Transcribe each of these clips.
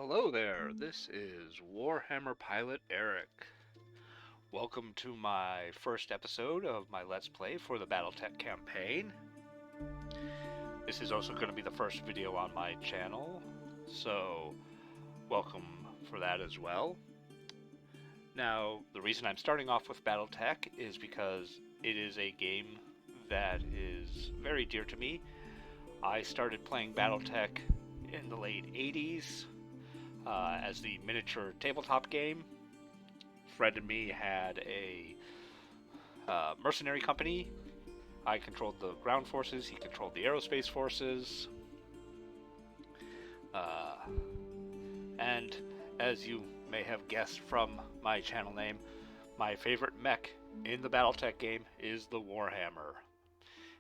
Hello there, this is Warhammer Pilot Eric. Welcome to my first episode of my Let's Play for the Battletech campaign. This is also going to be the first video on my channel, so welcome for that as well. Now, the reason I'm starting off with Battletech is because it is a game that is very dear to me. I started playing Battletech in the late 80s. As the miniature tabletop game. Fred and me had a mercenary company. I controlled the ground forces, he controlled the aerospace forces. And as you may have guessed from my channel name, my favorite mech in the Battletech game is the Warhammer.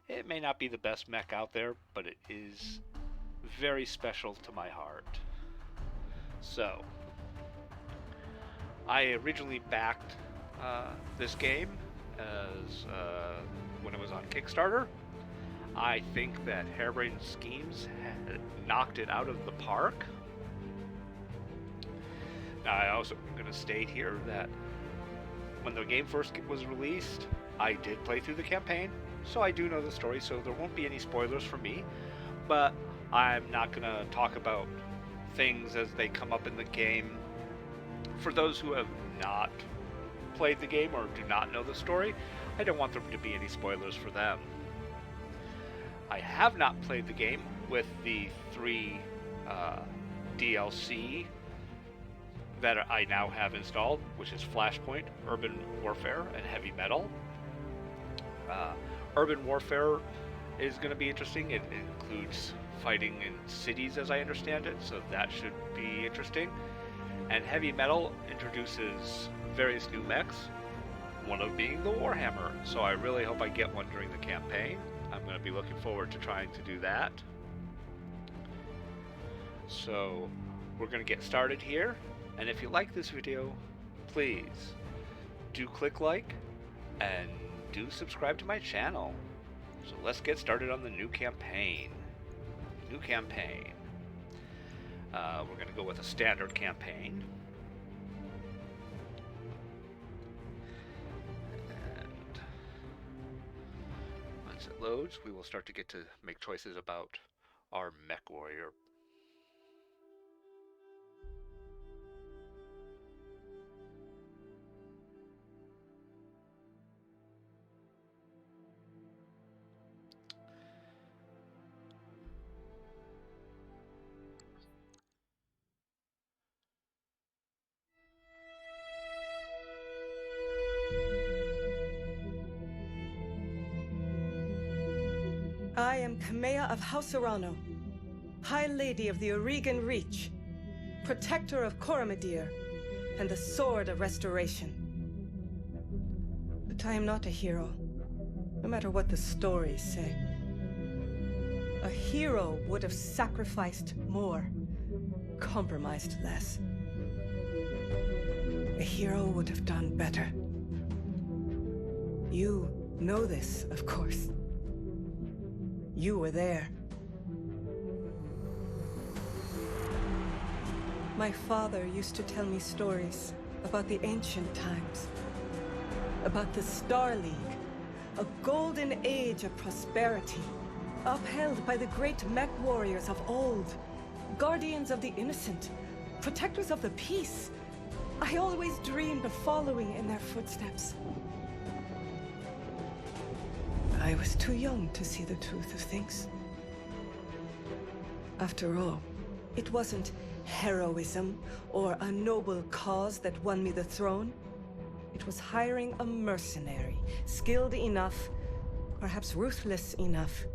It may not be the best mech out there, but it is very special to my heart. So, I originally backed this game as when it was on Kickstarter. I think that Harebrained Schemes had knocked it out of the park. Now, I also am going to state here that when the game first was released, I did play through the campaign, so I do know the story, so there won't be any spoilers for me, but I'm not going to talk about things as they come up in the game. For those who have not played the game or do not know the story, I don't want there to be any spoilers for them. I have not played the game with the three DLC that I now have installed, which is Flashpoint, Urban Warfare, and Heavy Metal. Urban Warfare is going to be interesting. It includes fighting in cities, as I understand it, so that should be interesting. And Heavy Metal introduces various new mechs, one of being the Warhammer, so I really hope I get one during the campaign. I'm going to be looking forward to trying to do that. So we're going to get started here, and if you like this video, please do click like and do subscribe to my channel. So let's get started on the new campaign. We're going to go with a standard campaign. And once it loads, we will start to get to make choices about our mech warrior. I am Kamea of House Arano, High Lady of the Oregon Reach, Protector of Coromadir, and the Sword of Restoration. But I am not a hero, no matter what the stories say. A hero would have sacrificed more, compromised less. A hero would have done better. You know this, of course. You were there. My father used to tell me stories about the ancient times, about the Star League, a golden age of prosperity, upheld by the great mech warriors of old, guardians of the innocent, protectors of the peace. I always dreamed of following in their footsteps. I was too young to see the truth of things. After all, it wasn't heroism or a noble cause that won me the throne. It was hiring a mercenary, skilled enough, perhaps ruthless enough,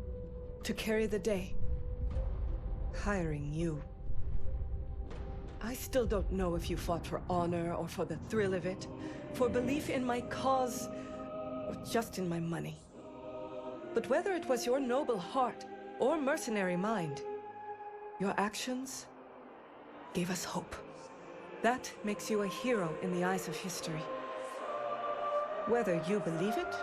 to carry the day. Hiring you. I still don't know if you fought for honor or for the thrill of it, for belief in my cause, or just in my money. But whether it was your noble heart or mercenary mind, your actions gave us hope. That makes you a hero in the eyes of history. Whether you believe it,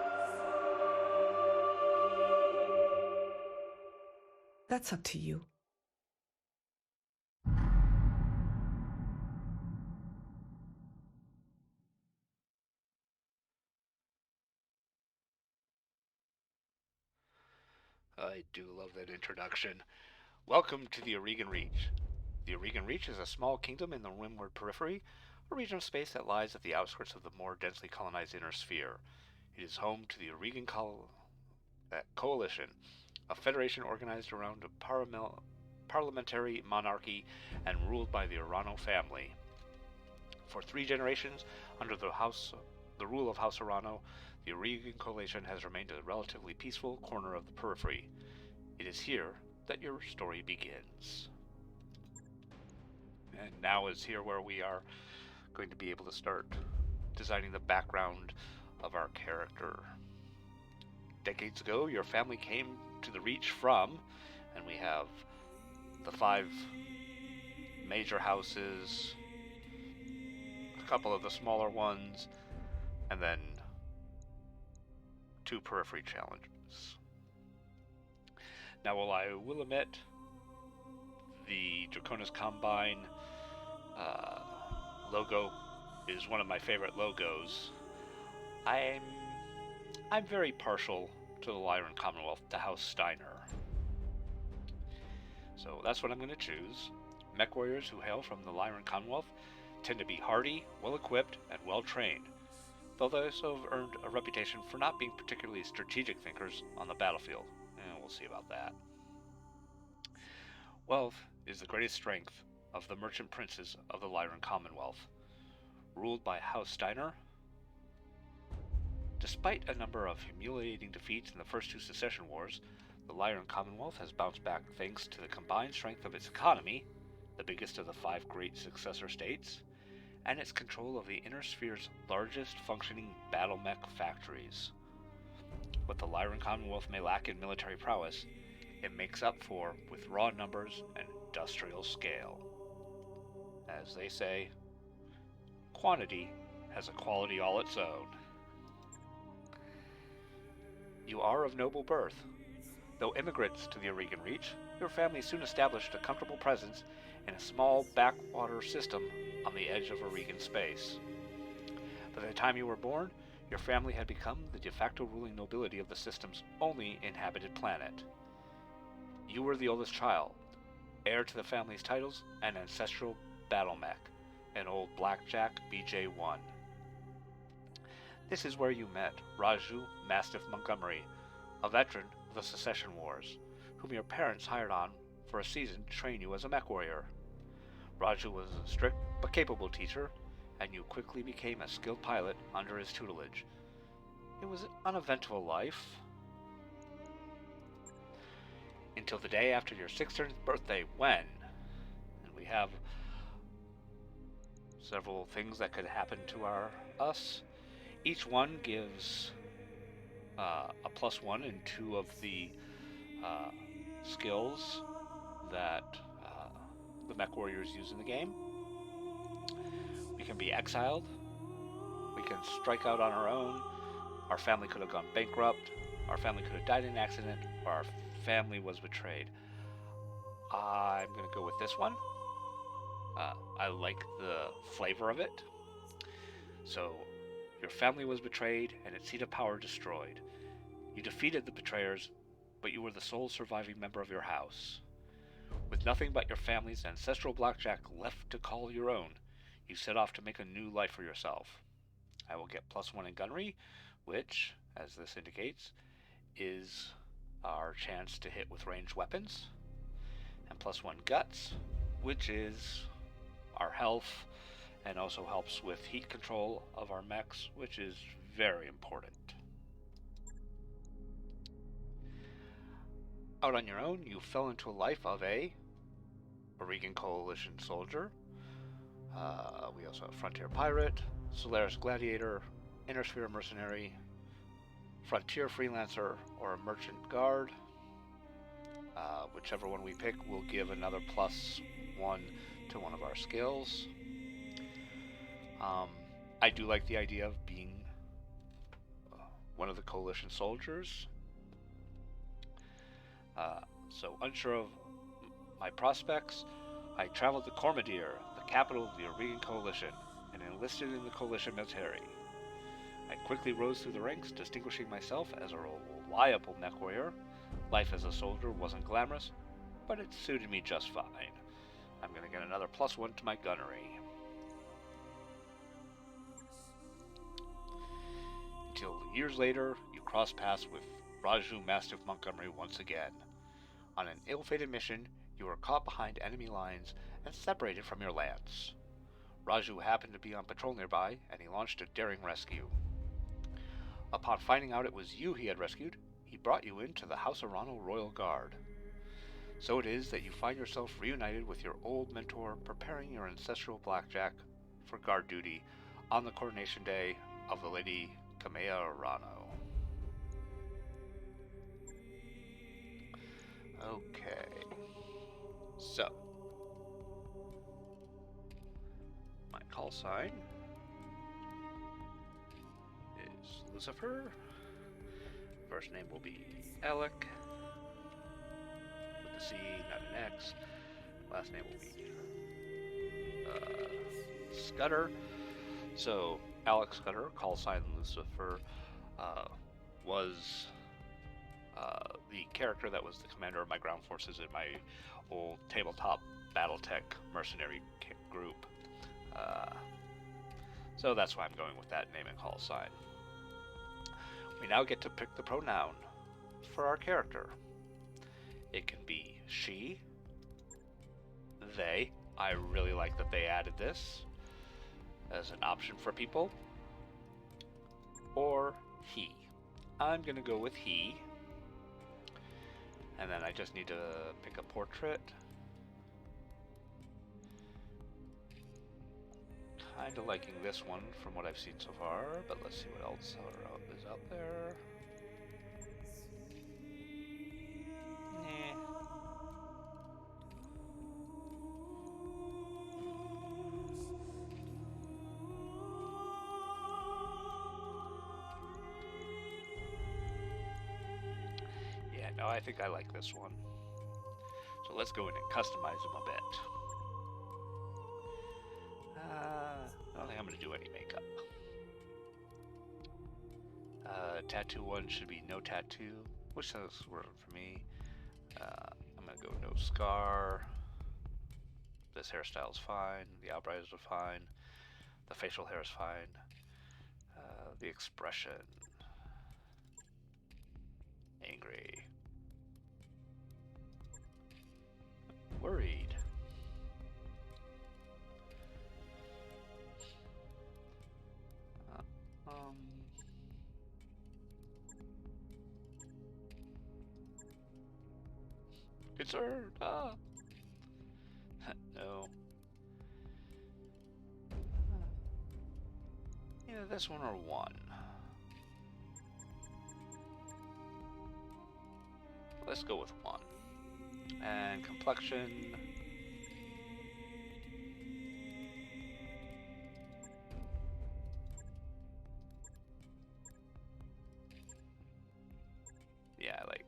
that's up to you. I do love that introduction. Welcome to the Aurigan Reach. The Aurigan Reach is a small kingdom in the windward periphery, a region of space that lies at the outskirts of the more densely colonized inner sphere. It is home to the Aurigan Coalition, a federation organized around a parliamentary monarchy and ruled by the Urano family. For 3 generations, under the rule of House Urano, the Aurigan Coalition has remained a relatively peaceful corner of the periphery. It is here that your story begins. And now is here where we are going to be able to start designing the background of our character. Decades ago, your family came to the Reach from, and we have the 5 major houses, a couple of the smaller ones, and then 2 periphery challenges. Now, while I will admit the Draconis Combine logo is one of my favorite logos, I'm very partial to the Lyran Commonwealth, to House Steiner. So that's what I'm going to choose. Mech warriors who hail from the Lyran Commonwealth tend to be hardy, well-equipped, and well-trained, though they also have earned a reputation for not being particularly strategic thinkers on the battlefield. And we'll see about that. Wealth is the greatest strength of the merchant princes of the Lyran Commonwealth. Ruled by House Steiner, despite a number of humiliating defeats in the first 2 secession wars, the Lyran Commonwealth has bounced back thanks to the combined strength of its economy, the biggest of the 5 great successor states, and its control of the inner sphere's largest functioning battle mech factories. What the Lyran Commonwealth may lack in military prowess, it makes up for with raw numbers and industrial scale. As they say, quantity has a quality all its own. You are of noble birth. Though immigrants to the Aurigan Reach, your family soon established a comfortable presence in a small backwater system on the edge of Aurigan space. By the time you were born, your family had become the de facto ruling nobility of the system's only inhabited planet. You were the oldest child, heir to the family's titles and ancestral battle mech, an old Blackjack BJ-1. This is where you met Raju Mastiff Montgomery, a veteran of the Secession Wars, whom your parents hired on for a season to train you as a mech warrior. Raju was a strict but capable teacher, and you quickly became a skilled pilot under his tutelage. It was an uneventful life, until the day after your 16th birthday, when, and we have several things that could happen to us. Each one gives a +1 in 2 of the skills that the mech warriors use in the game. We can be exiled, we can strike out on our own, our family could have gone bankrupt, our family could have died in an accident, or our family was betrayed. I'm going to go with this one. I like the flavor of it. So, your family was betrayed and its seat of power destroyed. You defeated the betrayers, but you were the sole surviving member of your house. With nothing but your family's ancestral blackjack left to call your own, you set off to make a new life for yourself. I will get +1 in gunnery, which, as this indicates, is our chance to hit with ranged weapons, and +1 guts, which is our health, and also helps with heat control of our mechs, which is very important. Out on your own, you fell into a life of a Aurigan Coalition soldier. We also have Frontier Pirate, Solaris Gladiator, Inner Sphere Mercenary, Frontier Freelancer, or a Merchant Guard. Whichever one we pick will give another +1 to one of our skills. I do like the idea of being one of the Coalition soldiers. So unsure of my prospects, I traveled to Cormadir, the capital of the Aurigan Coalition, and enlisted in the Coalition military. I quickly rose through the ranks, distinguishing myself as a reliable mech warrior, Life as a soldier wasn't glamorous, but it suited me just fine. I'm gonna get another +1 to my gunnery. Until years later, you cross paths with Raju Mastiff Montgomery once again. On an ill-fated mission, you were caught behind enemy lines and separated from your lance. Raju happened to be on patrol nearby, and he launched a daring rescue. Upon finding out it was you he had rescued, he brought you into the House Arano Royal Guard. So it is that you find yourself reunited with your old mentor, preparing your ancestral blackjack for guard duty on the coronation day of the Lady Kamea Arano. Okay, so my call sign is Lucifer. First name will be Alec, with a C, not an X. Last name will be Scudder. So Alex Scudder, call sign Lucifer, was the character that was the commander of my ground forces in my old tabletop Battletech mercenary group. So that's why I'm going with that name and call sign. We now get to pick the pronoun for our character. It can be she, they. I really like that they added this as an option for people. Or he. I'm going to go with he. And then I just need to pick a portrait. Kind of liking this one from what I've seen so far, but let's see what else is out there. Yeah, no, I think I like this one. So let's go in and customize them a bit. I don't think I'm going to do any makeup. Tattoo 1 should be no tattoo, which does work for me. I'm going to go no scar. This hairstyle's fine. The eyebrows are fine. The facial hair is fine. The expression. Angry. Worried. Concerned. No. Either this one or one. Let's go with one. And complexion. Yeah, I like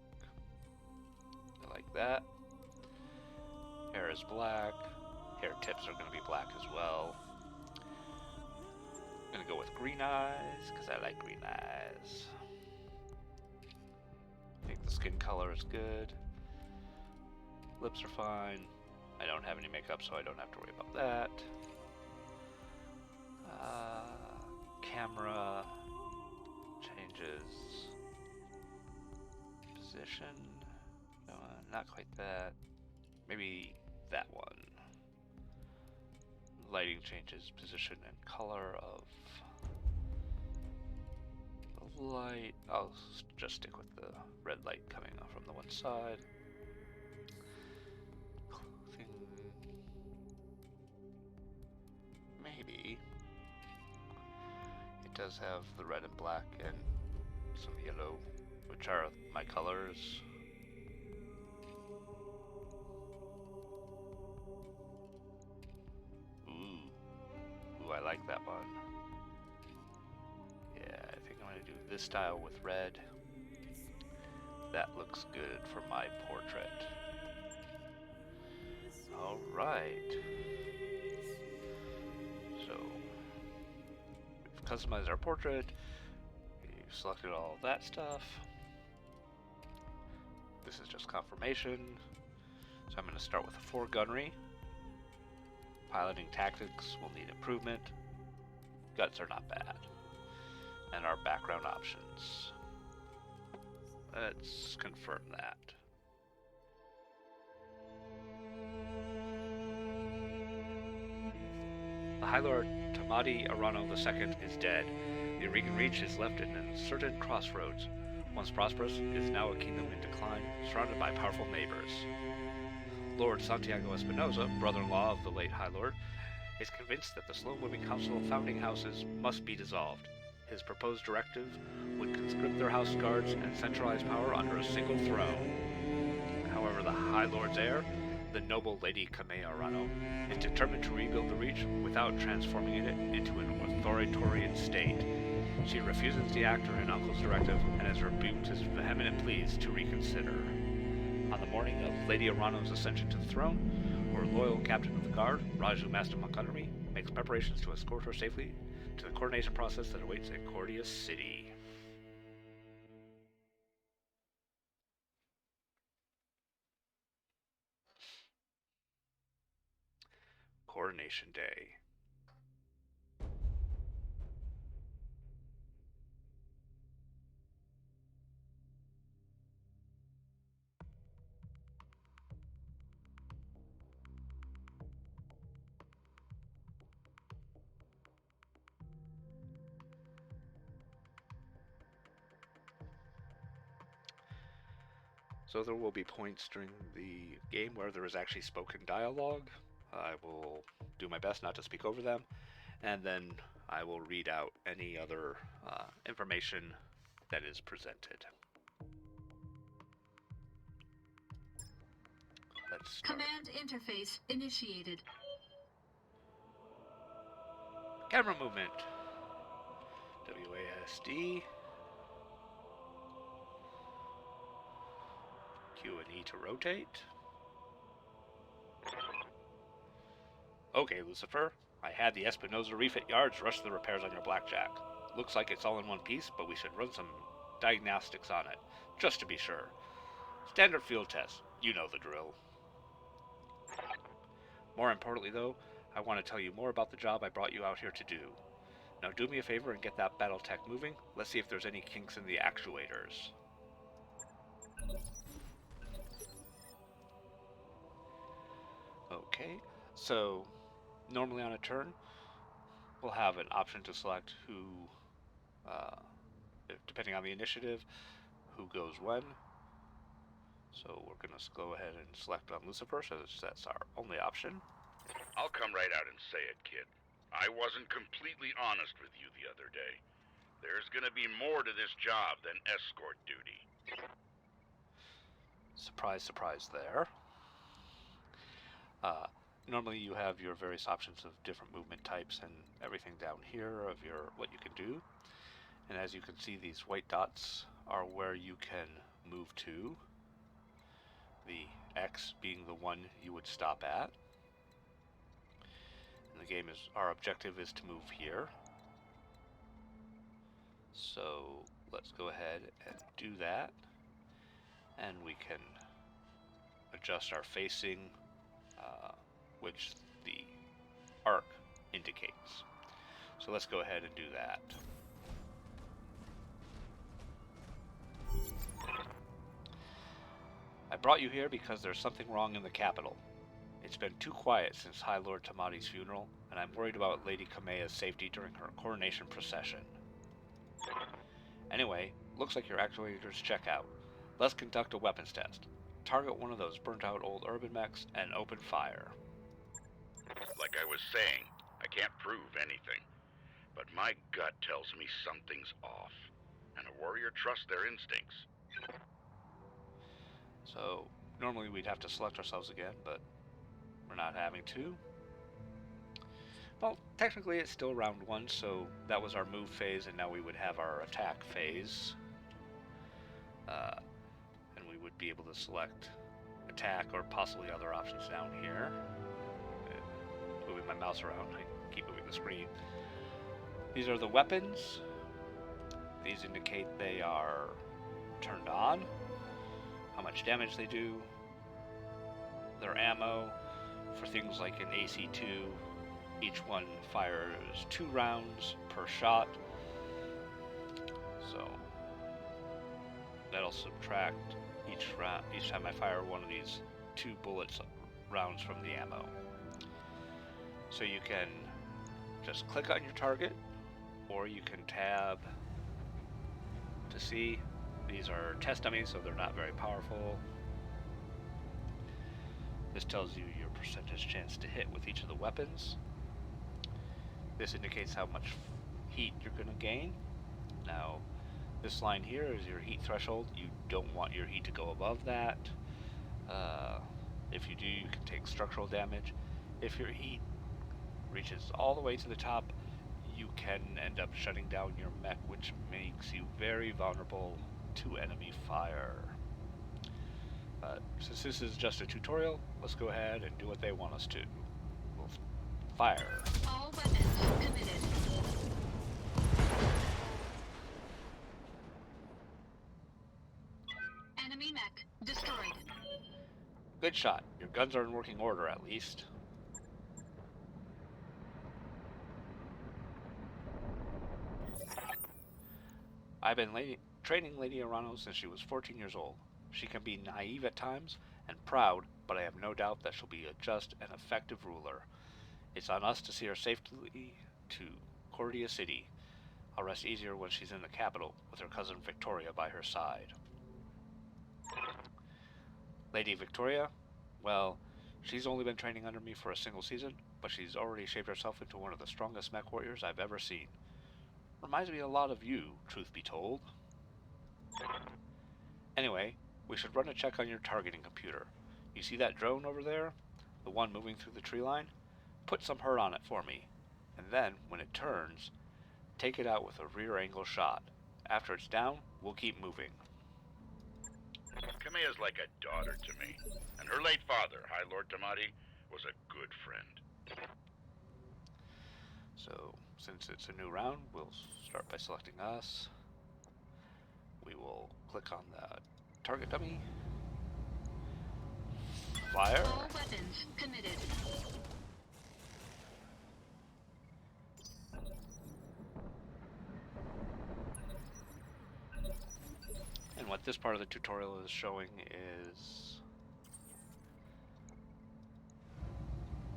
that. Hair is black. Hair tips are going to be black as well. I'm going to go with green eyes because I like green eyes. I think the skin color is good. Lips are fine. I don't have any makeup, so I don't have to worry about that. Camera changes position. Not quite that. Maybe that one. Lighting changes position and color of the light. I'll just stick with the red light coming off from the one side. Clothing. Maybe. It does have the red and black and some yellow, which are my colors. I like that one. Yeah, I think I'm going to do this style with red. That looks good for my portrait. Alright. So, we've customized our portrait. We've selected all that stuff. This is just confirmation. So I'm going to start with a 4 gunnery. Piloting tactics will need improvement. Guns are not bad. And our background options. Let's confirm that. The High Lord Tamati Arano II is dead. The Eureka Reach is left in an uncertain crossroads. Once prosperous, it is now a kingdom in decline, surrounded by powerful neighbors. Lord Santiago Espinosa, brother-in-law of the late High Lord, is convinced that the slow-moving Council of Founding Houses must be dissolved. His proposed directive would conscript their house guards and centralize power under a single throne. However, the High Lord's heir, the noble Lady Kamea Arano, is determined to rebuild the Reach without transforming it into an authoritarian state. She refuses to act on her uncle's directive and has rebuked his vehement pleas to reconsider. On the morning of Lady Arano's ascension to the throne, her loyal captain of the guard, Raju Master Montgomery, makes preparations to escort her safely to the coronation process that awaits in Cordia City. Coronation Day. So there will be points during the game where there is actually spoken dialogue. I will do my best not to speak over them, and then I will read out any other information that is presented. Let's start. Command interface initiated. Camera movement. WASD. Q and E to rotate. Okay, Lucifer. I had the Espinosa refit yards rush the repairs on your Blackjack. Looks like it's all in one piece, but we should run some diagnostics on it, just to be sure. Standard field test. You know the drill. More importantly, though, I want to tell you more about the job I brought you out here to do. Now do me a favor and get that Battletech moving. Let's see if there's any kinks in the actuators. Okay, so normally on a turn, we'll have an option to select who, depending on the initiative, who goes when. So we're going to go ahead and select on Lucifer, so that's our only option. I'll come right out and say it, kid. I wasn't completely honest with you the other day. There's gonna be more to this job than escort duty. Surprise, surprise there. Normally you have your various options of different movement types and everything down here of your what you can do. And as you can see, these white dots are where you can move to. The X being the one you would stop at. And the game is, our objective is to move here. So let's go ahead and do that. And we can adjust our facing, which the arc indicates. So let's go ahead and do that. I brought you here because there's something wrong in the capital. It's been too quiet since High Lord Tamati's funeral, and I'm worried about Lady Kamea's safety during her coronation procession. Anyway, looks like your actuators check out. Let's conduct a weapons test. Target one of those burnt-out old urban mechs and open fire. Like I was saying, I can't prove anything. But my gut tells me something's off. And a warrior trusts their instincts. So, normally we'd have to select ourselves again, but we're not having to. Well, technically it's still round one, so that was our move phase, and now we would have our attack phase. And we would be able to select attack or possibly other options down here. Moving my mouse around, I keep moving the screen. These are the weapons. These indicate they are turned on. how much damage they do. Their ammo, for things like an AC-2, each one fires 2 rounds per shot. So that'll subtract each time I fire one of these 2 bullets rounds from the ammo. So you can just click on your target, or you can tab to see. These are test dummies, so they're not very powerful. This tells you your percentage chance to hit with each of the weapons. This indicates how much heat you're going to gain. Now, this line here is your heat threshold. You don't want your heat to go above that. If you do, you can take structural damage. If your heat reaches all the way to the top, you can end up shutting down your mech, which makes you very vulnerable to enemy fire. But since this is just a tutorial, let's go ahead and do what they want us to. We'll fire. All weapons committed. Enemy mech destroyed. Good shot. Your guns are in working order at least. I've been training Lady Arano since she was 14 years old. She can be naive at times and proud, but I have no doubt that she'll be a just and effective ruler. It's on us to see her safely to Cordia City. I'll rest easier when she's in the capital with her cousin Victoria by her side. Lady Victoria? Well, she's only been training under me for a single season, but she's already shaped herself into one of the strongest mech warriors I've ever seen. Reminds me a lot of you, truth be told. Anyway, we should run a check on your targeting computer. You see that drone over there? The one moving through the tree line? Put some hurt on it for me. And then, when it turns, take it out with a rear angle shot. After it's down, we'll keep moving. Kamea's like a daughter to me, and her late father, High Lord Tamati, was a good friend. So, since it's a new round, we'll start by selecting us. We will click on the target dummy. Fire. All weapons committed. And what this part of the tutorial is showing is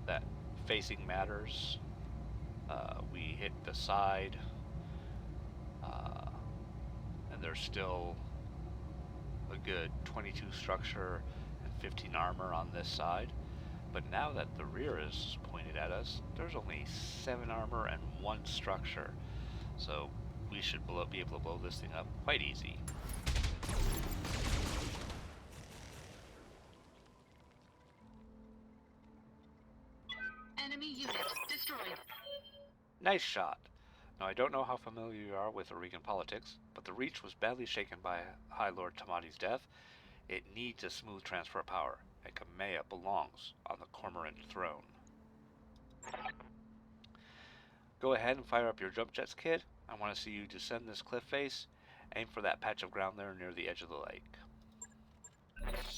that facing matters. We hit the side, and there's still a good 22 structure and 15 armor on this side. But now that the rear is pointed at us, there's only 7 armor and 1 structure. So we should be able to blow this thing up quite easy. Enemy unit destroyed. Nice shot. Now, I don't know how familiar you are with Oregon politics, but the Reach was badly shaken by High Lord Tamati's death. It needs a smooth transfer of power, and Kamea belongs on the Cormorant throne. Go ahead and fire up your jump jets, kid. I want to see you descend this cliff face. Aim for that patch of ground there near the edge of the lake.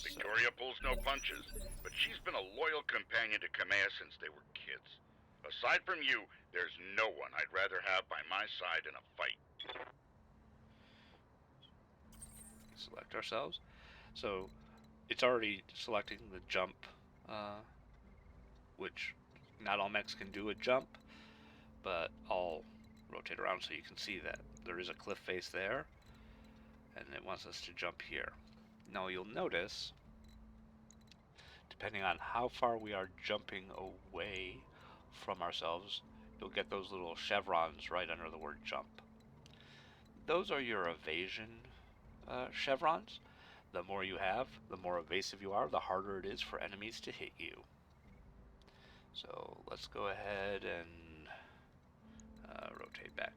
Victoria pulls no punches, but she's been a loyal companion to Kamea since they were kids. Aside from you, there's no one I'd rather have by my side in a fight. Select ourselves. So it's already selecting the jump, which not all mechs can do a jump, but I'll rotate around so you can see that there is a cliff face there, and it wants us to jump here. Now you'll notice, depending on how far we are jumping away from ourselves, you'll get those little chevrons right under the word jump. Those are your evasion chevrons. The more you have, the more evasive you are, the harder it is for enemies to hit you. So let's go ahead and rotate back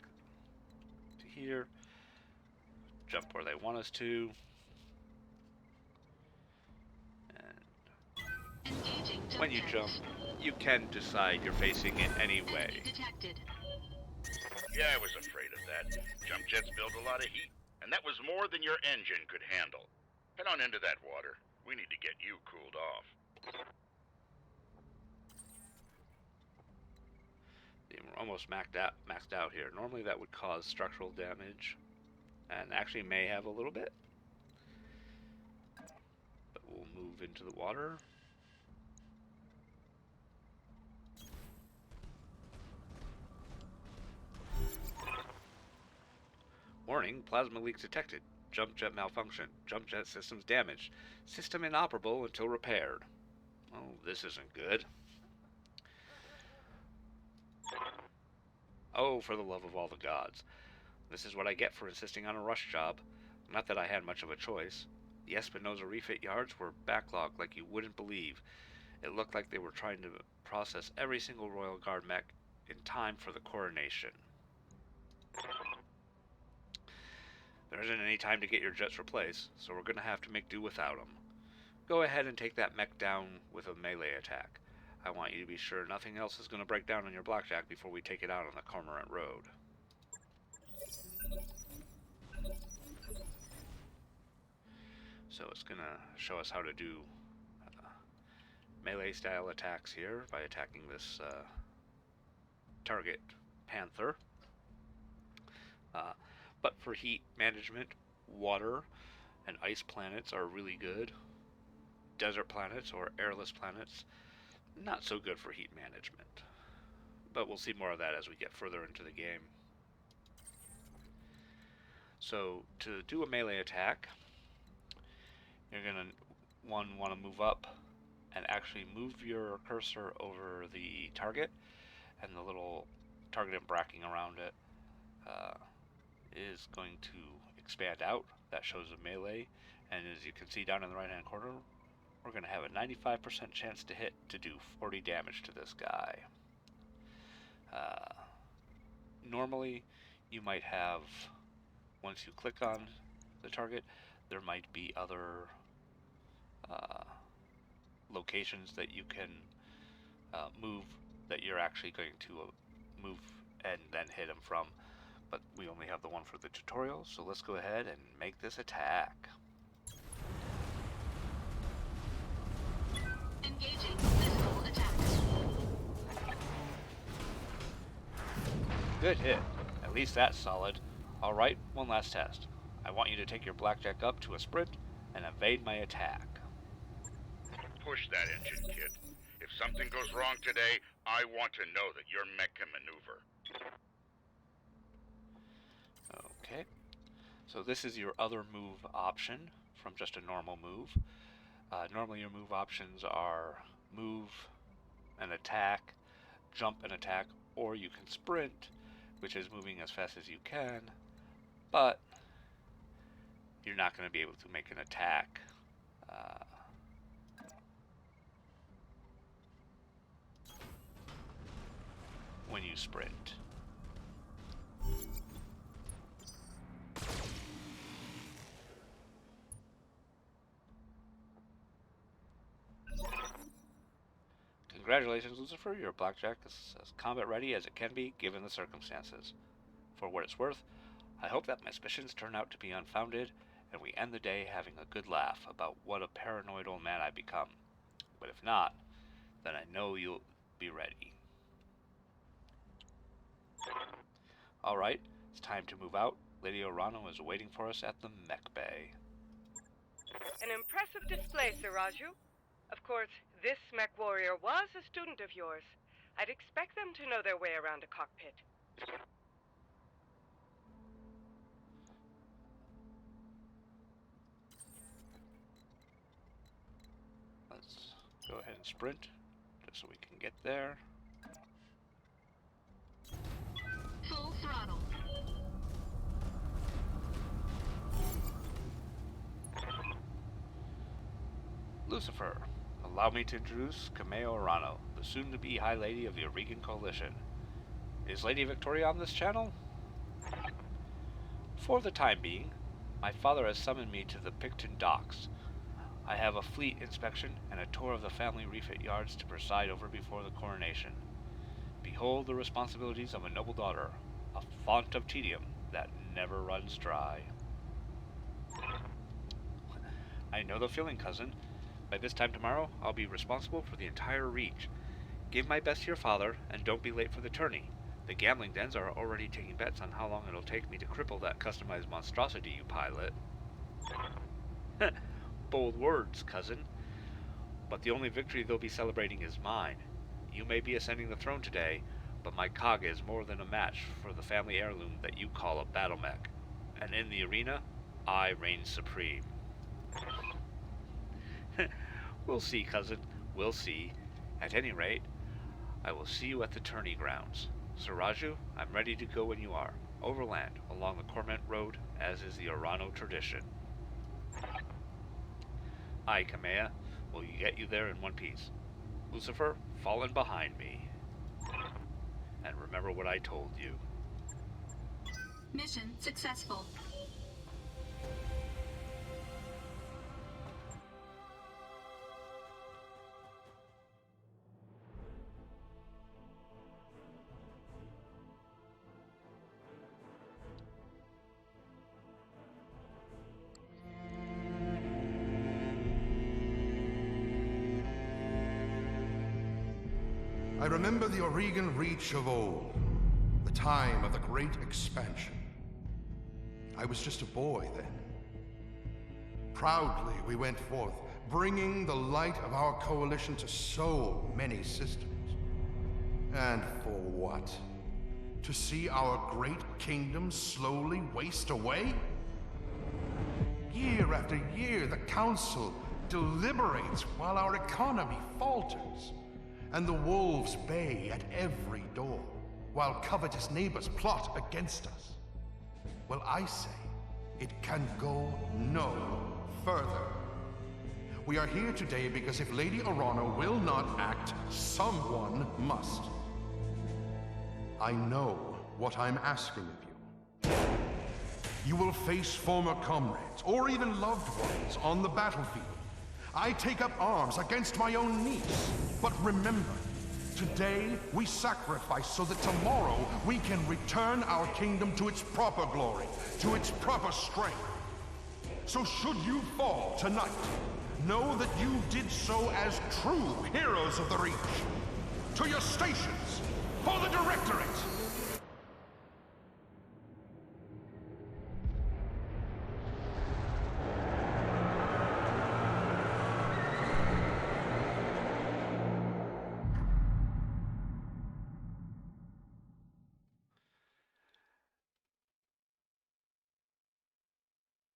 to here. Jump where they want us to. And when you jump, you can decide you're facing it any way. Detected. Yeah, I was afraid of that. Jump jets build a lot of heat, and that was more than your engine could handle. Head on into that water. We need to get you cooled off. We're almost maxed out here. Normally that would cause structural damage, and actually may have a little bit. But we'll move into the water. Warning, plasma leaks detected. Jump jet malfunction. Jump jet systems damaged. System inoperable until repaired. Oh, this isn't good. Oh, for the love of all the gods. This is what I get for insisting on a rush job. Not that I had much of a choice. The Espinosa refit yards were backlogged like you wouldn't believe. It looked like they were trying to process every single Royal Guard mech in time for the coronation. There isn't any time to get your jets replaced, so we're going to have to make do without them. Go ahead and take that mech down with a melee attack. I want you to be sure nothing else is going to break down on your blackjack before we take it out on the Cormorant Road. So it's going to show us how to do melee style attacks here by attacking this target Panther. But for heat management, water and ice planets are really good. Desert planets or airless planets, not so good for heat management. But we'll see more of that as we get further into the game. So to do a melee attack, you're going to want to move up and actually move your cursor over the target, and the little target and bracking around it is going to expand out. That shows a melee, and as you can see down in the right hand corner, we're going to have a 95% chance to hit to do 40 damage to this guy. Normally you might have, once you click on the target, there might be other locations that you can move, that you're actually going to move and then hit him from, but we only have the one for the tutorial, so let's go ahead and make this attack. Engaging physical attack. Good hit. At least that's solid. Alright, one last test. I want you to take your blackjack up to a sprint and evade my attack. Push that engine, kid. If something goes wrong today, I want to know that your mech can maneuver. Okay. So this is your other move option from just a normal move. Normally your move options are move and attack, jump and attack, or you can sprint, which is moving as fast as you can, but you're not going to be able to make an attack when you sprint. Congratulations, Lucifer. Your blackjack is as combat ready as it can be given the circumstances. For what it's worth, I hope that my suspicions turn out to be unfounded and we end the day having a good laugh about what a paranoid old man I've become. But if not, then I know you'll be ready. Alright, it's time to move out. Lady Orano is waiting for us at the mech bay. An impressive display, Sir Raju. Of course, this mech warrior was a student of yours. I'd expect them to know their way around a cockpit. Let's go ahead and sprint, just so we can get there. Full throttle. Lucifer, allow me to introduce Kameo Orano, the soon-to-be High Lady of the Oregon Coalition. Is Lady Victoria on this channel? For the time being, my father has summoned me to the Picton docks. I have a fleet inspection and a tour of the family refit yards to preside over before the coronation. Behold the responsibilities of a noble daughter, a font of tedium that never runs dry. I know the feeling, cousin. By this time tomorrow, I'll be responsible for the entire reach. Give my best to your father, and don't be late for the tourney. The gambling dens are already taking bets on how long it'll take me to cripple that customized monstrosity you pilot. Bold words, cousin. But the only victory they'll be celebrating is mine. You may be ascending the throne today, but my Kaga is more than a match for the family heirloom that you call a battlemech. And in the arena, I reign supreme. We'll see, cousin. We'll see. At any rate, I will see you at the tourney grounds. Sir Raju, I'm ready to go when you are. Overland, along the Corment Road, as is the Orano tradition. Aye, Kamea, will get you there in one piece. Lucifer, fall in behind me. And remember what I told you. Mission successful. I remember the Oregon Reach of old, the time of the Great Expansion. I was just a boy then. Proudly we went forth, bringing the light of our coalition to so many systems. And for what? To see our great kingdom slowly waste away? Year after year, the Council deliberates while our economy falters. And the wolves bay at every door, while covetous neighbors plot against us. Well, I say, it can go no further. We are here today because if Lady Orano will not act, someone must. I know what I'm asking of you. You will face former comrades, or even loved ones, on the battlefield. I take up arms against my own niece. But remember, today we sacrifice so that tomorrow we can return our kingdom to its proper glory, to its proper strength. So should you fall tonight, know that you did so as true heroes of the Reach. To your stations, for the Directorate!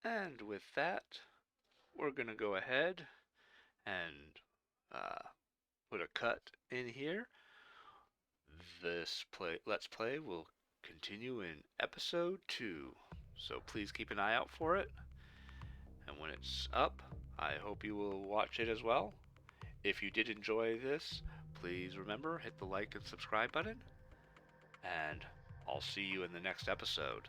And with that, we're going to go ahead and put a cut in here. This Let's Play will continue in episode 2, so please keep an eye out for it. And when it's up, I hope you will watch it as well. If you did enjoy this, please remember, hit the like and subscribe button, and I'll see you in the next episode.